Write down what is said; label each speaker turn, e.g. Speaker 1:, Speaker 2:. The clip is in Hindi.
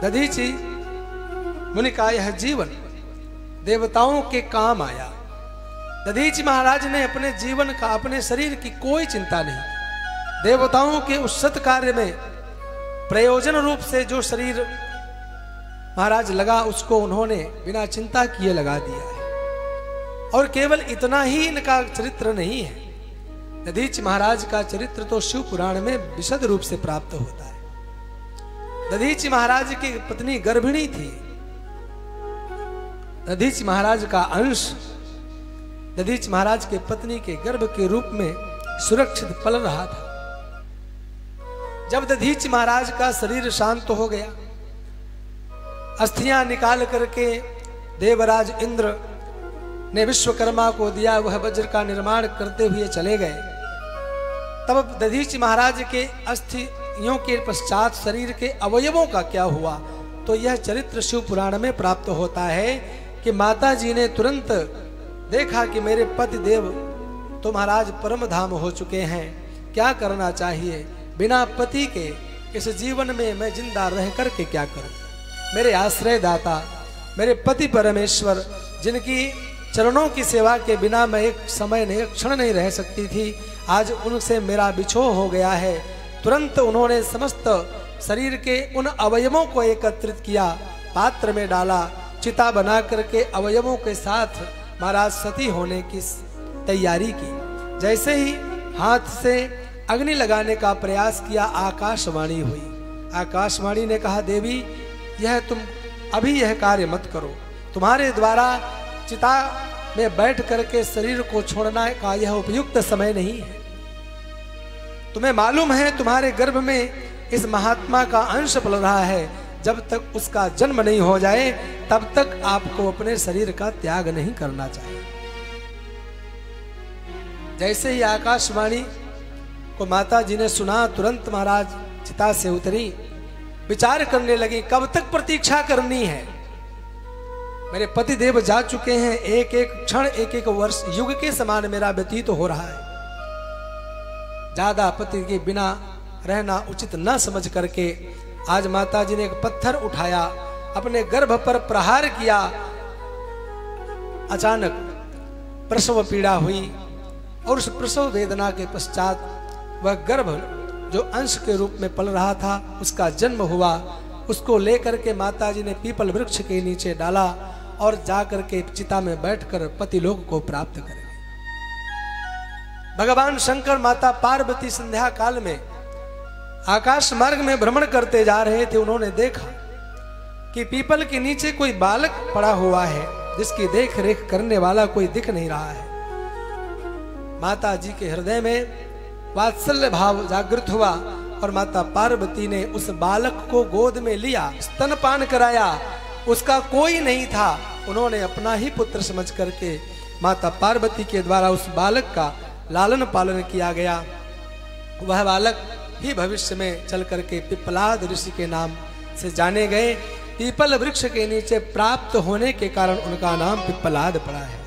Speaker 1: दधीचि मुनि का यह जीवन देवताओं के काम आया। दधीचि महाराज ने अपने जीवन का, अपने शरीर की कोई चिंता नहीं। देवताओं के उस सत्कार्य में प्रयोजन रूप से जो शरीर महाराज लगा, उसको उन्होंने बिना चिंता किए लगा दिया है। और केवल इतना ही इनका चरित्र नहीं है, दधीचि महाराज का चरित्र तो शिव पुराण में विशद रूप से प्राप्त होता है। दधीचि महाराज की पत्नी गर्भिणी थी। दधीचि महाराज का अंश दधीचि महाराज के पत्नी के गर्भ के रूप में सुरक्षित पल रहा था। जब दधीचि महाराज का शरीर शांत हो गया, अस्थियां निकाल करके देवराज इंद्र ने विश्वकर्मा को दिया, वह वज्र का निर्माण करते हुए चले गए। तब दधीचि महाराज के अस्थियों के पश्चात शरीर के अवयवों का क्या हुआ, तो यह चरित्र शिव पुराण में प्राप्त होता है कि माता जी ने तुरंत देखा कि मेरे पति देव तो महाराज परम धाम हो चुके हैं, क्या करना चाहिए। बिना पति के इस जीवन में मैं जिंदा रह करके क्या करूं। मेरे आश्रय दाता, मेरे पति परमेश्वर, जिनकी चरणों की सेवा के बिना मैं एक समय नहीं, एक क्षण नहीं रह सकती थी, आज उनसे मेरा बिछोह हो गया है। तुरंत उन्होंने समस्त शरीर के उन अवयवों को एकत्रित किया, पात्र में डाला, चिता बना करके अवयवों के साथ महाराज सती होने की तैयारी की। जैसे ही हाथ से अग्नि लगाने का प्रयास किया, आकाशवाणी हुई। आकाशवाणी ने कहा, देवी यह तुम अभी यह कार्य मत करो, तुम्हारे द्वारा चिता में बैठ करके शरीर को छोड़ना का यह उपयुक्त समय नहीं है। तुम्हें मालूम है तुम्हारे गर्भ में इस महात्मा का अंश पल रहा है, जब तक उसका जन्म नहीं हो जाए तब तक आपको अपने शरीर का त्याग नहीं करना चाहिए। जैसे ही आकाशवाणी को माता जी ने सुना, तुरंत महाराज चिता से उतरी, विचार करने लगी, कब तक प्रतीक्षा करनी है। मेरे पति देव जा चुके हैं, एक एक क्षण, एक एक वर्ष युग के समान मेरा व्यतीत हो रहा है। ज्यादा पति के बिना रहना उचित न समझ करके आज माता जी ने एक पत्थर उठाया, अपने गर्भ पर प्रहार किया। अचानक प्रसव पीड़ा हुई और उस प्रसव वेदना के पश्चात वह गर्भ जो अंश के रूप में पल रहा था, उसका जन्म हुआ। उसको लेकर के माता जी ने पीपल वृक्ष के नीचे डाला और जाकर के चिता में बैठकर पति लोक को प्राप्त करेंगे। भगवान शंकर माता पार्वती संध्या काल में आकाश मार्ग में भ्रमण करते जा रहे थे। उन्होंने देखा कि पीपल के नीचे कोई बालक पड़ा हुआ है, जिसकी देख रेख करने वाला कोई दिख नहीं रहा है। माता जी के हृदय में वात्सल्य भाव जागृत हुआ और माता पार्वती ने उस बालक को गोद में लिया, स्तनपान कराया। उसका कोई नहीं था, उन्होंने अपना ही पुत्र समझ करके माता पार्वती के द्वारा उस बालक का लालन पालन किया गया। वह बालक ही भविष्य में चल करके पिप्पलाद ऋषि के नाम से जाने गए। पीपल वृक्ष के नीचे प्राप्त होने के कारण उनका नाम पिप्पलाद पड़ा है।